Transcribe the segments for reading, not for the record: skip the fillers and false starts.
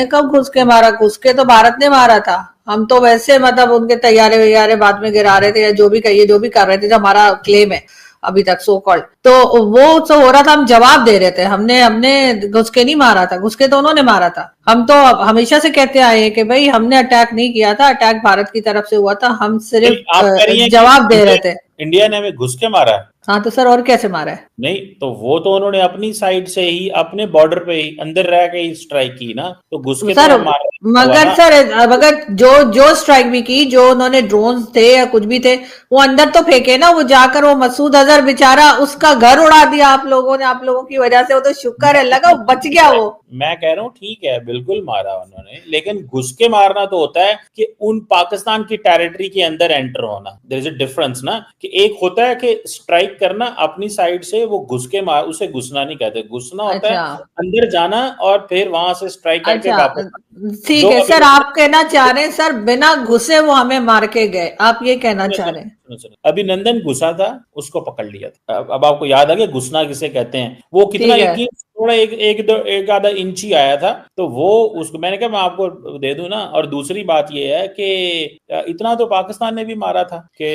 कब घुस के मारा? घुस के तो भारत ने मारा था। हम तो वैसे मतलब उनके तैयारे वैयारे बाद में गिरा रहे थे, या जो भी कहिए, जो भी कर रहे थे, जो हमारा क्लेम है अभी तक सो कॉल्ड, तो वो तो हो रहा था, हम जवाब दे रहे थे। हमने हमने घुस के नहीं मारा था, घुस के तो उन्होंने मारा था। हम तो हमेशा से कहते आए हैं कि भाई हमने अटैक नहीं किया था, अटैक भारत की तरफ से हुआ था, हम सिर्फ आप कह रही हैं कि जवाब दे रहे थे। इंडिया ने हमें घुस के मारा है? हाँ तो सर और कैसे मारा है? नहीं, तो वो तो उन्होंने अपनी साइड से ही अपने बॉर्डर पे ही अंदर रह के ही स्ट्राइक की ना, तो घुस के तो सर वहां मारा हुआ मगर ना। सर मगर जो जो स्ट्राइक भी की, जो उन्होंने ड्रोन थे या कुछ भी थे, वो अंदर तो फेंके ना। वो जाकर वो मसूद अजहर बेचारा, उसका घर उड़ा दिया आप लोगों ने, आप लोगों की वजह से। वो तो शुक्र है अल्लाह का, वो बच गया वो। मैं कह रहा हूँ ठीक है, बिल्कुल मारा उन्होंने, लेकिन घुस के मारना तो होता है कि उन पाकिस्तान की टेरिटरी के अंदर एंटर होना। देयर इज अ डिफरेंस ना, कि एक होता है कि स्ट्राइक करना अपनी साइड से, वो घुस के मार, उसे घुसना नहीं कहते। घुसना होता है अच्छा अंदर जाना और फिर वहां से स्ट्राइक करके अच्छा, वापस। ठीक जो है अभी सर। आप कहना चाह रहे हैं सर बिना घुसे वो हमें मार के गए, आप ये कहना सुनो चाह सुनो रहे हैं? सुनो सुनो, अभिनंदन घुसा था, उसको पकड़ लिया था। अब आपको याद आ गया घुसना किसे कहते हैं? वो कितना ठीक है। यकीन, थोड़ा एक आधा इंच ही आया था, तो वो उसको मैंने कहा मैं आपको दे दूं ना। और दूसरी बात ये है कि इतना तो पाकिस्तान ने भी मारा था कि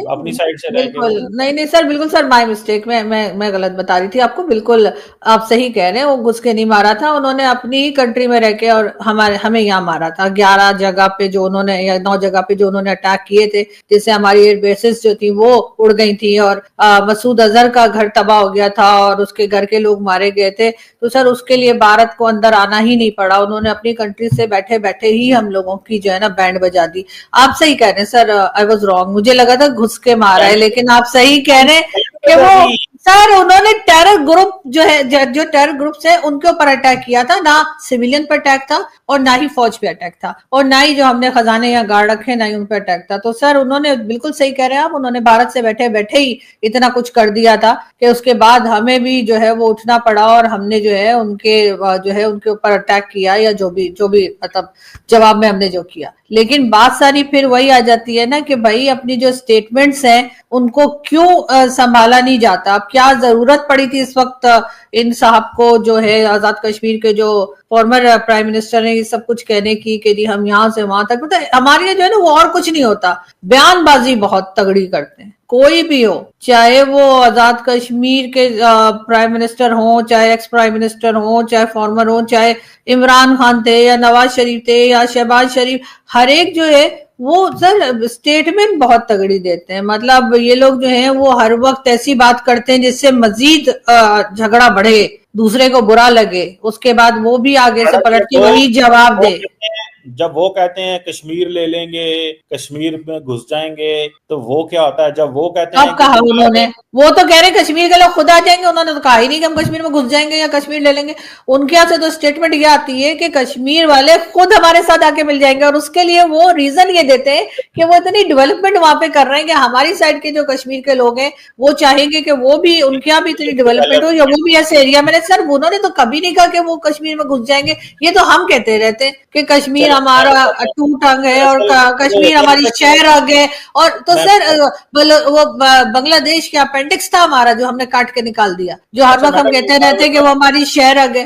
अपनी नहीं साइड से रह के बिल्कुल वो। नहीं, नहीं सर, बिल्कुल सर, माय मिस्टेक। मैं गलत बता रही थी आपको, बिल्कुल आप सही कह रहे हैं। वो घुस के नहीं मारा था, उन्होंने अपनी ही कंट्री में रह के और हमें यहाँ मारा था। 11 जगह पे जो उन्होंने, या 9 जगह पे जो उन्होंने अटैक किए थे, जिससे हमारी एयर बेसिस जो थी वो उड़ गई थी, और मसूद अजहर का घर तबाह हो गया था और उसके घर के लोग मारे गए थे। तो सर उसके लिए भारत को अंदर आना ही नहीं पड़ा, उन्होंने अपनी कंट्री से बैठे बैठे ही हम लोगों की जो है ना बैंड बजा दी। आप सही कह रहे हैं सर, आई वॉज रॉन्ग, मुझे लगा था घुस के मारा है, लेकिन आप सही कह रहे हैं कि वो सर उन्होंने टेरर ग्रुप जो है, जो टेरर ग्रुप्स है उनके ऊपर अटैक किया था ना। सिविलियन पर अटैक था, और ना ही फौज पे अटैक था, और ना ही जो हमने खजाने या गार्ड रखे, ना ही उन पर अटैक था। तो सर उन्होंने बिल्कुल सही कह रहे हैं आप, उन्होंने भारत से बैठे बैठे ही इतना कुछ कर दिया था कि उसके बाद हमें भी जो है वो उठना पड़ा, और हमने जो है उनके ऊपर अटैक किया, या जो भी मतलब जवाब में हमने जो किया। लेकिन बात सारी फिर वही आ जाती है ना कि भाई अपनी जो स्टेटमेंट्स हैं उनको क्यों संभाला नहीं जाता? अब क्या जरूरत पड़ी थी इस वक्त इन साहब को, जो है आजाद कश्मीर के जो फॉर्मर प्राइम मिनिस्टर ने, ये सब कुछ कहने की कि जी हम यहाँ से वहां तक, मतलब हमारे यहाँ जो है ना वो और कुछ नहीं होता, बयानबाजी बहुत तगड़ी करते हैं। कोई भी हो, चाहे वो आजाद कश्मीर के प्राइम मिनिस्टर हो, चाहे एक्स प्राइम मिनिस्टर हो, चाहे फॉर्मर हो, चाहे इमरान खान थे या नवाज शरीफ थे या शहबाज शरीफ, हर एक जो है वो सर स्टेटमेंट बहुत तगड़ी देते हैं। मतलब ये लोग जो हैं वो हर वक्त ऐसी बात करते हैं जिससे मजीद झगड़ा बढ़े, दूसरे को बुरा लगे, उसके बाद वो भी आगे से पलट के वही जवाब दे। जब वो कहते हैं कश्मीर ले लेंगे, कश्मीर में घुस जाएंगे, तो वो क्या होता है जब वो कहते अब हैं कि कहा उन्होंने, वो तो कह रहे कश्मीर के लोग खुद आ जाएंगे, उन्होंने तो कहा ही नहीं कि हम कश्मीर में घुस जाएंगे या कश्मीर ले लेंगे। उनके यहाँ से तो स्टेटमेंट ये आती है कि कश्मीर वाले खुद हमारे साथ आके मिल जाएंगे, और उसके लिए वो रीजन ये देते हैं कि वो इतनी डेवलपमेंट वहां पे कर रहे हैं कि हमारी साइड के जो कश्मीर के लोग हैं वो चाहेंगे कि वो भी, उनके यहाँ भी इतनी डेवलपमेंट हो, या वो भी ऐसे एरिया में। सर उन्होंने तो कभी नहीं कहा कि वो कश्मीर में घुस जाएंगे। ये तो हम कहते रहते हैं कि कश्मीर चलो हमारा टू टंग है, और कश्मीर हमारी शहर आग है। और तो सर वो बांग्लादेश के अपेंडिक्स था हमारा, जो हमने काट के निकाल दिया, जो हर वक्त हम कहते रहते हैं कि वो हमारी शहर आग है।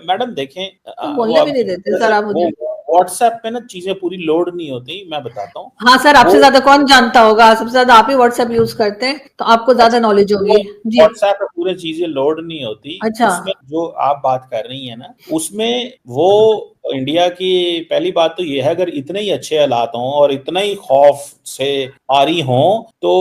मैडम देखें, तो बोलने भी नहीं देते सर आप मुझे। व्हाट्सएप पे ना चीजें पूरी लोड नहीं होती, मैं बताता हूँ। हाँ सर, आपसे वो ज्यादा कौन जानता होगा? सबसे ज्यादा आप ही व्हाट्सएप यूज करते हैं, तो आपको ज्यादा नॉलेज होगी जी। व्हाट्सएप पे पूरी चीजें लोड नहीं होती। अच्छा। उसमें जो आप बात कर रही हैं ना, उसमें वो इंडिया की पहली बात तो ये है, अगर इतने ही अच्छे हालात हों और इतना ही खौफ से आरी हों, तो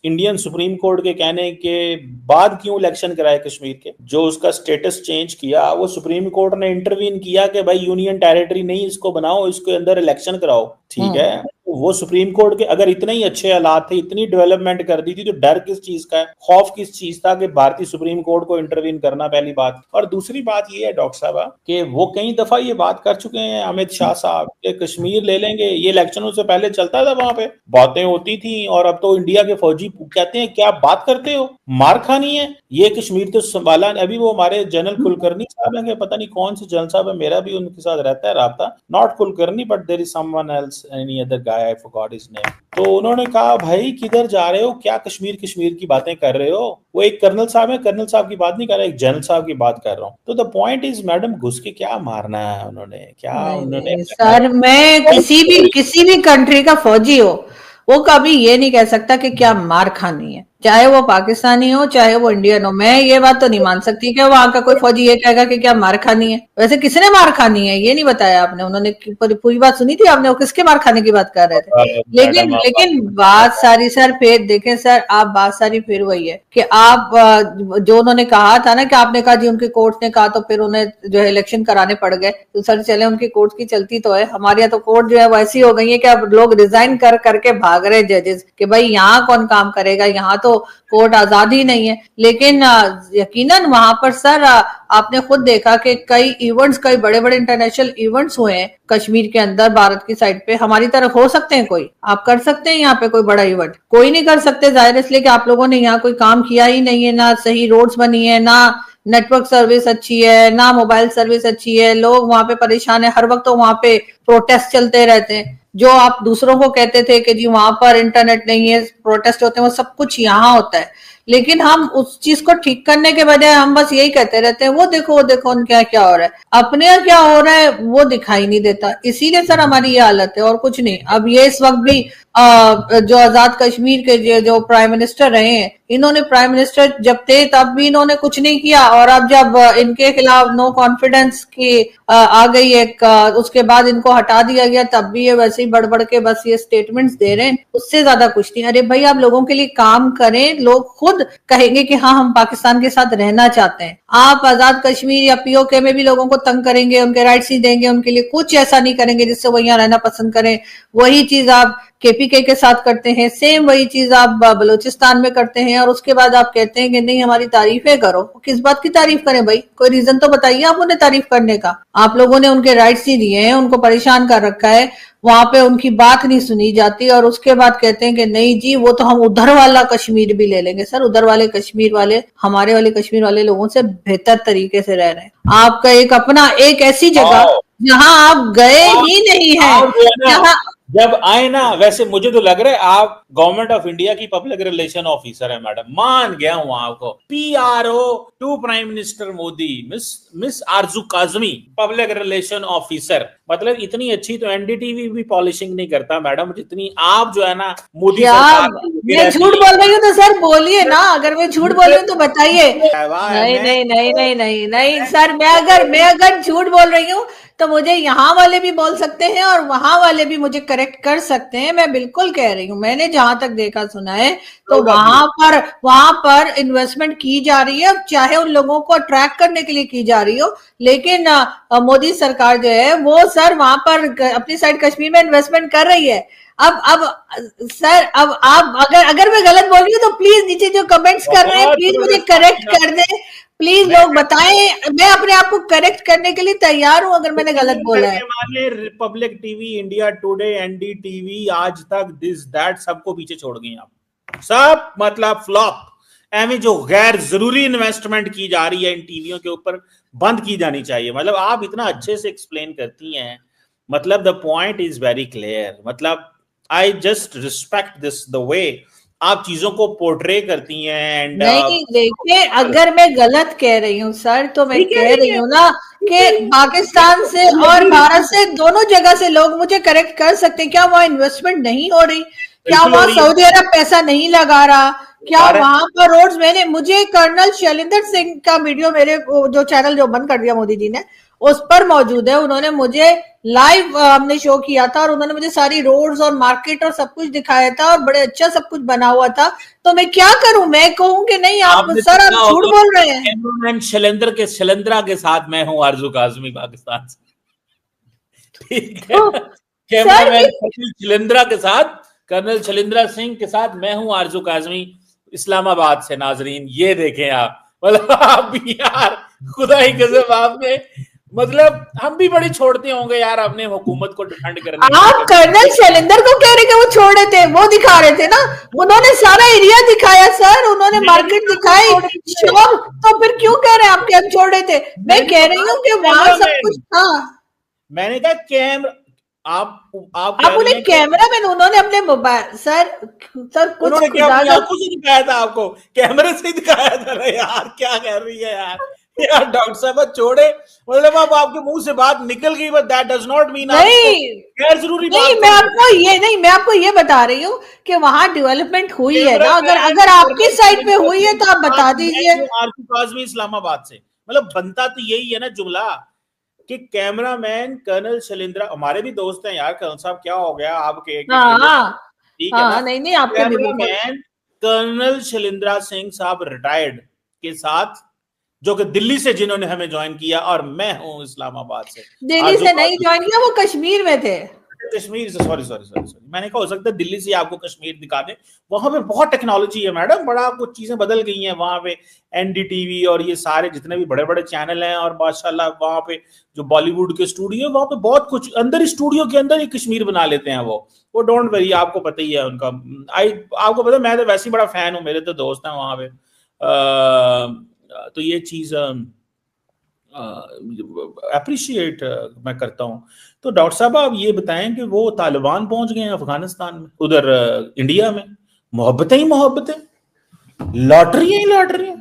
इंडियन सुप्रीम कोर्ट के कहने के बाद क्यों इलेक्शन कराए कश्मीर के? जो उसका स्टेटस चेंज किया, वो सुप्रीम कोर्ट ने इंटरवीन किया कि भाई यूनियन टेरिटरी नहीं, इसको बनाओ, इसके अंदर इलेक्शन कराओ, ठीक है। तो वो सुप्रीम कोर्ट के अगर इतने ही अच्छे हालात थे, इतनी डेवलपमेंट कर दी थी, तो डर किस चीज का है, खौफ किस चीज था कि भारतीय सुप्रीम कोर्ट को इंटरवीन करना? पहली बात। और दूसरी बात ये है डॉक्टर साहब कि वो कई दफा ये बात कर चुके हैं अमित शाह साहब कि कश्मीर ले लेंगे। ये इलेक्शनों से पहले चलता था, वहां पे बातें होती थी, और अब तो इंडिया के फौजी कहते हैं क्या बात करते हो, मार खानी है, ये कश्मीर तो संभाला। अभी वो हमारे जनरल कुलकर्णी साहब हैं, पता नहीं कौन से जनरल साहब है, मेरा भी उनके साथ रहता है राब्ता, not Kulkarni but there is someone else, any other guy, I forgot his name. तो उन्होंने कहा भाई किधर जा रहे हो, क्या कश्मीर कश्मीर की बातें कर रहे हो। वो एक कर्नल साहब है, कर्नल साहब की बात नहीं कर रहा, एक जनरल साहब की बात कर रहा हूँ। तो द पॉइंट इज मैडम घुस के क्या मारना है उन्होंने, क्या नहीं उन्होंने नहीं सर, मैं किसी भी कंट्री का फौजी हो, वो कभी ये नहीं कह सकता कि क्या मार खानी है, चाहे वो पाकिस्तानी हो चाहे वो इंडियन हो। मैं ये बात तो नहीं मान सकती कि वहां का कोई फौजी ये कहेगा कि क्या मार खानी है। वैसे किसने मार खानी है ये नहीं बताया आपने, उन्होंने पूरी बात सुनी थी आपने, वो किसके मार खाने की बात कर रहे थे। लेकिन लेकिन बात सारी सर फिर देखें सर, आप बात सारी फिर वही है कि आप जो उन्होंने कहा था ना कि आपने कहा जी उनके कोर्ट ने कहा, तो फिर उन्हें जो है इलेक्शन कराने पड़ गए। तो सर चले उनकी कोर्ट की चलती तो है, हमारे यहाँ तो कोर्ट जो है वो ऐसी हो गई है कि अब लोग रिजाइन कर करके भाग रहे जजेस कि भाई यहाँ कौन काम करेगा, यहाँ तो कोर्ट आजादी नहीं है। लेकिन यकीनन वहां पर सर आपने खुद देखा कि कई इवेंट्स, कई बड़े बड़े इंटरनेशनल इवेंट्स हुए हैं कश्मीर के अंदर, भारत की साइड पे। हमारी तरफ हो सकते हैं कोई, आप कर सकते हैं यहाँ पे कोई बड़ा इवेंट, कोई नहीं कर सकते जाहिर, इसलिए कि आप लोगों ने यहाँ कोई काम किया ही नहीं है, ना सही रोड्स बनी है, ना नेटवर्क सर्विस अच्छी है, ना मोबाइल सर्विस अच्छी है, लोग वहां पे परेशान है, हर वक्त तो वहां पे प्रोटेस्ट चलते रहते हैं। जो आप दूसरों को कहते थे कि जी वहां पर इंटरनेट नहीं है, प्रोटेस्ट होते हैं, वो सब कुछ यहाँ होता है। लेकिन हम उस चीज को ठीक करने के बजाय हम बस यही कहते रहते हैं वो देखो उनके क्या हो रहा है, अपने यहाँ क्या हो रहा है वो दिखाई नहीं देता। इसीलिए सर हमारी ये हालत है और कुछ नहीं। अब ये इस वक्त भी जो आजाद कश्मीर के जो प्राइम मिनिस्टर रहे हैं, इन्होंने प्राइम मिनिस्टर जब थे तब भी इन्होंने कुछ नहीं किया, और अब जब इनके खिलाफ नो कॉन्फिडेंस की आ गई एक, उसके बाद इनको हटा दिया गया, तब भी ये वैसे ही बढ़ के बस ये स्टेटमेंट्स दे रहे हैं, उससे ज्यादा कुछ नहीं। अरे भाई आप लोगों के लिए काम करें, लोग खुद कहेंगे कि हाँ हम पाकिस्तान के साथ रहना चाहते हैं। आप आजाद कश्मीर या पीओके में भी लोगों को तंग करेंगे, उनके राइट्स नहीं देंगे, उनके लिए कुछ ऐसा नहीं करेंगे जिससे वो यहाँ रहना पसंद करें। वही चीज आप केपीके के साथ करते हैं, सेम वही चीज आप बलूचिस्तान में करते हैं, और उसके बाद आप कहते हैं कि नहीं हमारी तारीफें करो। किस बात की तारीफ करें भाई, कोई रीजन तो बताइए आप उन्हें तारीफ करने का। आप लोगों ने उनके राइट्स ही दिए हैं, उनको परेशान कर रखा है, वहां पे उनकी बात नहीं सुनी जाती, और उसके बाद कहते हैं कि नहीं जी वो तो हम उधर वाला कश्मीर भी ले लेंगे। सर उधर वाले कश्मीर वाले हमारे वाले कश्मीर वाले लोगों से बेहतर तरीके से रह रहे हैं। आपका एक अपना एक ऐसी जगह जहां आप गए ही नहीं है, जहां जब आए ना, वैसे मुझे तो लग रहा है आप गवर्नमेंट ऑफ इंडिया की पब्लिक रिलेशन ऑफिसर है मैडम, मान गया हूं आपको। PRO to prime minister Modi, miss Arzoo Kazmi public relation officer. मतलब इतनी अच्छी तो एनडीटीवी भी पॉलिशिंग नहीं करता मैडम जितनी आप जो है ना मोदी सरकार। मैं झूठ बोल रही हूँ तो सर बोलिए ना, अगर मैं झूठ बोल रही हूँ तो बताइए। नहीं नहीं नहीं नहीं नहीं नहीं सर, मैं अगर झूठ बोल रही हूँ तो मुझे यहाँ वाले भी बोल सकते हैं और वहां वाले भी मुझे करेक्ट कर सकते हैं। मैं बिल्कुल कह रही हूँ, मैंने जहां तक देखा सुना है तो वहां पर इन्वेस्टमेंट की जा रही है, चाहे उन लोगों को अट्रैक्ट करने के लिए की जा रही हो। लेकिन मोदी सरकार जो है वो सर वहां पर अपनी साइड कश्मीर में इन्वेस्टमेंट कर रही है। अब सर अब आप अगर मैं गलत बोल रही हूँ तो प्लीज नीचे जो कमेंट्स कर रहे हैं प्लीज मुझे करेक्ट कर दें, प्लीज लोग बताएं, मैं अपने आप को करेक्ट करने के लिए तैयार हूं अगर मैंने गलत बोला है। Republic TV, India today, NDTV, आज तक, दिस दैट सबको पीछे छोड़ गए आप सब, मतलब फ्लॉप। एवं जो गैर जरूरी इन्वेस्टमेंट की जा रही है इन टीवियों के ऊपर बंद की जानी चाहिए। मतलब आप इतना अच्छे से एक्सप्लेन करती हैं, मतलब the point is very clear. मतलब I just respect this the way आप चीजों को पोर्ट्रे करती हैं। एंड नहीं देखिए, अगर मैं गलत कह रही हूँ सर तो मैं कह रही हूँ ना कि पाकिस्तान से और भारत से दोनों जगह से लोग मुझे करेक्ट कर सकते हैं। क्या वहाँ इन्वेस्टमेंट नहीं हो रही, क्या वहाँ सऊदी अरब पैसा नहीं लगा रहा, क्या वहां पर रोड्स, मुझे कर्नल शैलेंद्र सिंह का वीडियो मेरे जो चैनल जो बंद कर दिया मोदी जी ने उस पर मौजूद है, उन्होंने मुझे लाइव हमने शो किया था और उन्होंने मुझे सारी रोड्स और मार्केट और सब कुछ दिखाया था और बड़े अच्छा सब कुछ बना हुआ था। तो मैं क्या करूं, मैं कहूं कि नहीं आप सर आप झूठ बोल रहे हैं। शैलेंद्रा के साथ मैं हूं आरजू काजमी पाकिस्तान से, ठीक है। शैलेंद्रा के साथ, कर्नल शैलेंद्र सिंह के साथ मैं हूं आरजू काजमी इस्लामाबाद से। नाजरीन ये देखें आप, मतलब आप भी यार खुदा ही कसम आपने, मतलब हम भी बड़ी छोड़ते होंगे यार अपने हुकूमत को डिफेंड करने। आप कर्नल शैलेंद्र को कह रहे कि वो छोड़ रहे थे, वो दिखा रहे थे ना, उन्होंने सारा एरिया दिखाया सर, उन्होंने मार्केट दिखाई, शॉप, तो फिर क्यों कह रहे हैं आप कि हम छोड़ रहे थे। मैं कह रही हूँ कि वहां सब कुछ था। मैंने कहा आप कह आप रही उन्हें हैं कि कैमरा मैन, उन्होंने अपने मोबाइल, सर कुछ उन्होंने क्या खुदा अपनी का। आंखों से दिखाया था आपको, कैमरे से ही दिखाया था ना यार, क्या कह रही है यार, यार डॉक्टर साहब छोड़े, मतलब अब आपके मुंह से बात निकल गई, but that does not mean आप इसको नहीं गैर जरूरी नहीं, बात को नहीं मैं आपको ये बता रही हूँ कि वहां डेवलपमेंट हुई है कैमरा ना, अगर मैन अगर आपकी कर्नल साइड पे शैलेंद्र हुई है सिंह तो आप के बता साथ मैं दीजिए। हूं आरती काजमी इस्लामाबाद से, मतलब बनता तो यही है ना जुमला कि कैमरामैन कर्नल शैलेंद्र, हमारे भी दोस्त हैं यार, कर्नल साहब क्या हो गया आपके एक हाँ अकेले, हाँ ठीक है ना। हाँ, नहीं नहीं, आपके भी बिल्कुल। कैमरामैन कर्नल शैलेंद्र सिंह साहब रिटायर्ड के साथ, जो कि दिल्ली से जिन्होंने हमें ज्वाइन किया, और मैं हूं इस्लामाबाद से। दिल्ली आरजू से नहीं ज्वाइन किया, वो कश्मीर में थे। कश्मीर से, सॉरी सॉरी सॉरी सॉरी, मैंने कहा हो सकता है दिल्ली से आपको कश्मीर दिखा दे। वहां पे बहुत टेक्नोलॉजी है मैडम, बड़ा कुछ चीजें बदल गई हैं वहां पे, एनडीटीवी और ये सारे जितने भी बड़े बड़े चैनल हैं, और माशाल्लाह वहां पे जो बॉलीवुड के स्टूडियो, वहां पे बहुत कुछ अंदर ही स्टूडियो के अंदर ही कश्मीर बना लेते हैं वो डोंट वरी, आपको पता ही है उनका। आई आपको पता, मैं तो वैसे ही बड़ा फैन हूँ, मेरे तो दोस्त हैं वहां पे। तो ये चीज अप्रिशिएट मैं करता हूँ। तो डॉक्टर साहब आप ये बताएं कि वो तालिबान पहुंच गए हैं अफगानिस्तान में, उधर इंडिया में, मोहब्बतें ही मोहब्बतें, लॉटरी ही लॉटरी,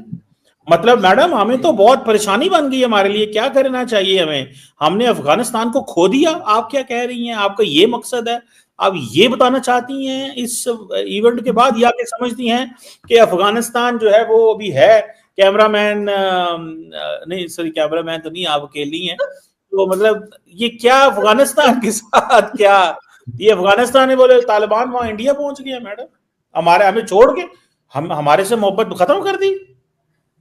मतलब मैडम हमें तो बहुत परेशानी बन गई हमारे लिए, क्या करना चाहिए हमें, हमने अफगानिस्तान को खो दिया, आप क्या कह रही हैं, आपका ये मकसद है, आप ये बताना चाहती हैं इस इवेंट के बाद, या कि समझती हैं कि अफगानिस्तान जो है वो अभी है, कैमरामैन नहीं सॉरी, कैमरामैन तो नहीं, आप अकेली हैं, तो मतलब ये क्या अफगानिस्तान के साथ क्या, ये अफगानिस्तान है बोले तालिबान वहां इंडिया पहुंच गया मैडम, हमारे हमें छोड़ के, हम हमारे से मोहब्बत खत्म कर दी।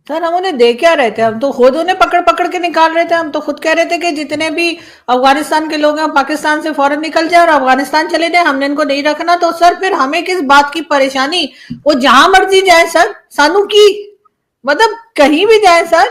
सर हम उन्हें दे क्या रहे थे, हम तो खुद उन्हें पकड़ पकड़ के निकाल रहे थे, हम तो खुद कह रहे थे कि जितने भी अफगानिस्तान के लोग हैं पाकिस्तान से फौरन निकल जाए और अफगानिस्तान चले जाए, हमने इनको नहीं रखना। तो सर फिर हमें किस बात की परेशानी, वो जहां मर्जी जाए सर, सानू की, मतलब कहीं भी जाए सर,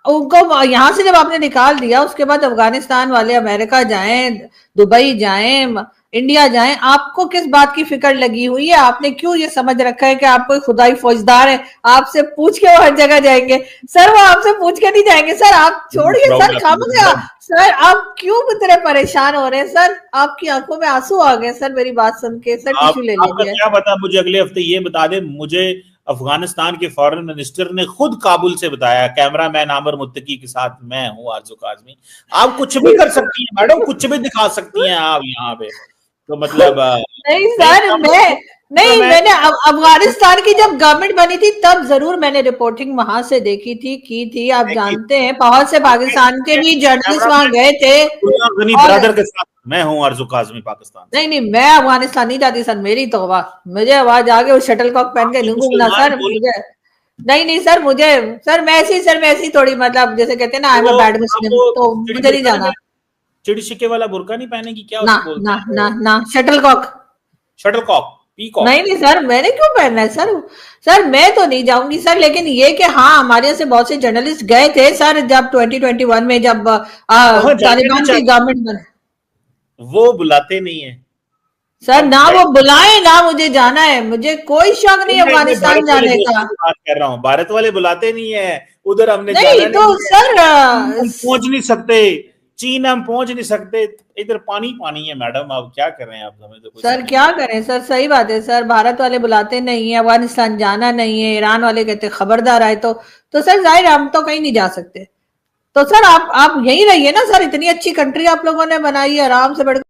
उनको यहां से जब आपने निकाल दिया, उसके बाद अफगानिस्तान वाले अमेरिका जाएं, दुबई जाएं, इंडिया जाएं, आपको किस बात की फिक्र लगी हुई है? आपने क्यों ये समझ रखा है कि आप कोई खुदाई फौजदार है, आपसे पूछ के वो हर जगह जाएंगे? सर वो आपसे पूछ के नहीं जाएंगे सर, आप छोड़िए सर, खामोश। सर आप क्यों इतने परेशान हो रहे हैं सर? आपकी आंखों में आंसू आ गए सर मेरी बात सुन के। सर आप टिश्यू ले आपका लीजिए। क्या पता, मुझे अगले हफ्ते ये बता दे, मुझे अफगानिस्तान के फॉरेन मिनिस्टर ने खुद काबुल से बताया, कैमरामैन आमिर मुत्तकी के साथ मैं हूं आरजू काजमी, आप कुछ भी कर सकती हैं मैडम, कुछ भी दिखा सकती हैं आप यहाँ पे, तो मतलब नहीं नहीं सर, मैं नहीं, कैमरामैन मैंने अफगानिस्तान की जब गवर्नमेंट बनी थी तब जरूर मैंने रिपोर्टिंग वहां से देखी थी, की थी। आप जानते हैं बहुत से पाकिस्तान के भी जर्नलिस्ट वहां कैमरामैन गए थे। गनी और ब्रदर के साथ मैं हूं आरजू काजमी पाकिस्तान से। नहीं नहीं, मैं अफगानिस्तान नहीं जाती सर, मेरी तौबा, मुझे आवाज आगे उस शटल कॉक पहन के आपकी लूंगू ना मुसलमान सर, बोल, मुझे नहीं नहीं सर, मुझे सर मैं ऐसी थोड़ी, मतलब जैसे कहते हैं ना आई एम वो अ बैड अब मुस्लिम, वो तो चिड़ी मुझे नहीं बुरका नहीं जाना। पहने, चिड़ी छिक्के वाला बुरका नहीं पहनेगी क्या ना उसको बोलते ना हैं ना वो, ना, shuttlecock. Shuttlecock, peacock. नहीं नहीं सर, मैंने क्यों पहनना है सर? सर मैं तो नहीं जाऊंगी सर, लेकिन ये कि हाँ हमारे यहाँ से बहुत से जर्नलिस्ट गए थे सर, जब 2021 में जब वहां जाने नहीं तालिबान की चाहते, गवर्नमेंट बने। वो बुलाते नहीं है। सर अब ना गए, वो बुलाए ना मुझे जाना है, मुझे कोई शौक नहीं मैं अफगानिस्तान भारत वाले जाने का। दोस्तों की बात कर रहा हूँ, भारत वाले बुलाते नहीं है, उधर हमने नहीं जाना तो नहीं है, सर हम पहुंच नहीं सकते, चीन हम पहुंच नहीं सकते, इधर पानी पानी है मैडम, आप क्या कर रहे हैं, आप हमें तो कुछ सर समझ क्या नहीं। करें सर, सही बात है सर, भारत वाले बुलाते नहीं है, अफगानिस्तान जाना नहीं है, ईरान वाले कहते खबरदार आए तो सर जाहिर है हम तो कहीं नहीं जा सकते। तो सर आप यहीं रहिए ना सर, इतनी अच्छी कंट्री आप लोगों ने बनाई है, आराम से बैठ